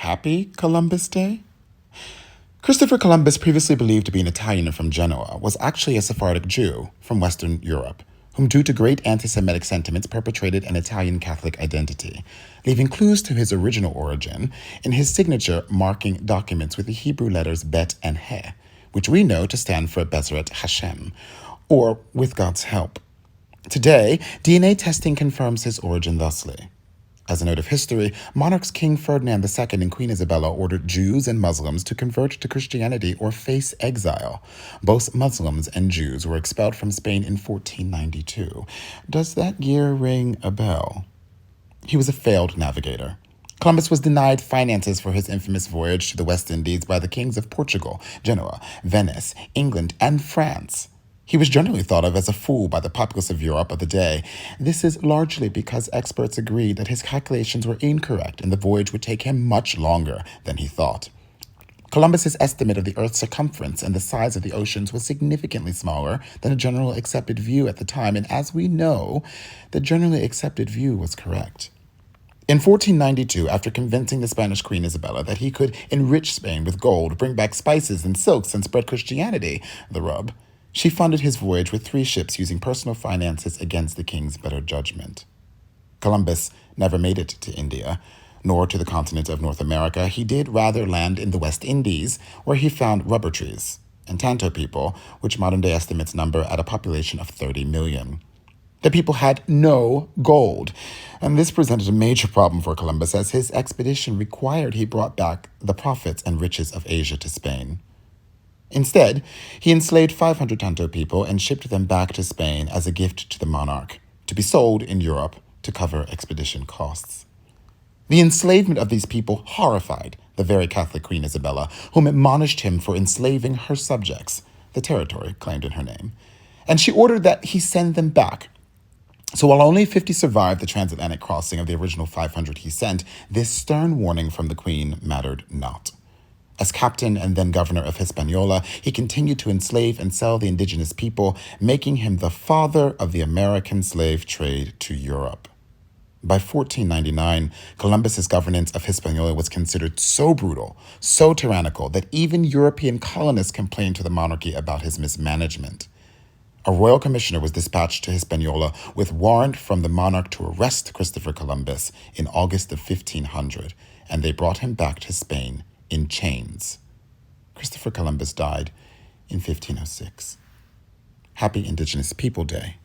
Happy Columbus Day? Christopher Columbus, previously believed to be an Italian from Genoa, was actually a Sephardic Jew from Western Europe, whom due to great anti-Semitic sentiments perpetrated an Italian Catholic identity, leaving clues to his original origin in his signature marking documents with the Hebrew letters Bet and He, which we know to stand for Bezrat Hashem, or with God's help. Today, DNA testing confirms his origin thusly. As a note of history, monarchs King Ferdinand II and Queen Isabella ordered Jews and Muslims to convert to Christianity or face exile. Both Muslims and Jews were expelled from Spain in 1492. Does that year ring a bell? He was a failed navigator. Columbus was denied finances for his infamous voyage to the West Indies by the kings of Portugal, Genoa, Venice, England, and France. He was generally thought of as a fool by the populace of Europe of the day. This is largely because experts agreed that his calculations were incorrect and the voyage would take him much longer than he thought. Columbus's estimate of the Earth's circumference and the size of the oceans was significantly smaller than a generally accepted view at the time, and as we know, the generally accepted view was correct. In 1492, after convincing the Spanish Queen Isabella that he could enrich Spain with gold, bring back spices and silks, and spread Christianity, the rub, she funded his voyage with 3 ships using personal finances against the king's better judgment. Columbus never made it to India, nor to the continent of North America. He did rather land in the West Indies, where he found rubber trees and Tanto people, which modern-day estimates number at a population of 30 million. The people had no gold, and this presented a major problem for Columbus as his expedition required he brought back the profits and riches of Asia to Spain. Instead, he enslaved 500 Tanto people and shipped them back to Spain as a gift to the monarch, to be sold in Europe to cover expedition costs. The enslavement of these people horrified the very Catholic Queen Isabella, whom admonished him for enslaving her subjects, the territory claimed in her name, and she ordered that he send them back. So while only 50 survived the transatlantic crossing of the original 500 he sent, this stern warning from the Queen mattered not. As captain and then governor of Hispaniola, he continued to enslave and sell the indigenous people, making him the father of the American slave trade to Europe. By 1499, Columbus's governance of Hispaniola was considered so brutal, so tyrannical, that even European colonists complained to the monarchy about his mismanagement. A royal commissioner was dispatched to Hispaniola with warrant from the monarch to arrest Christopher Columbus in August of 1500, and they brought him back to Spain in chains. Christopher Columbus died in 1506. Happy Indigenous People Day.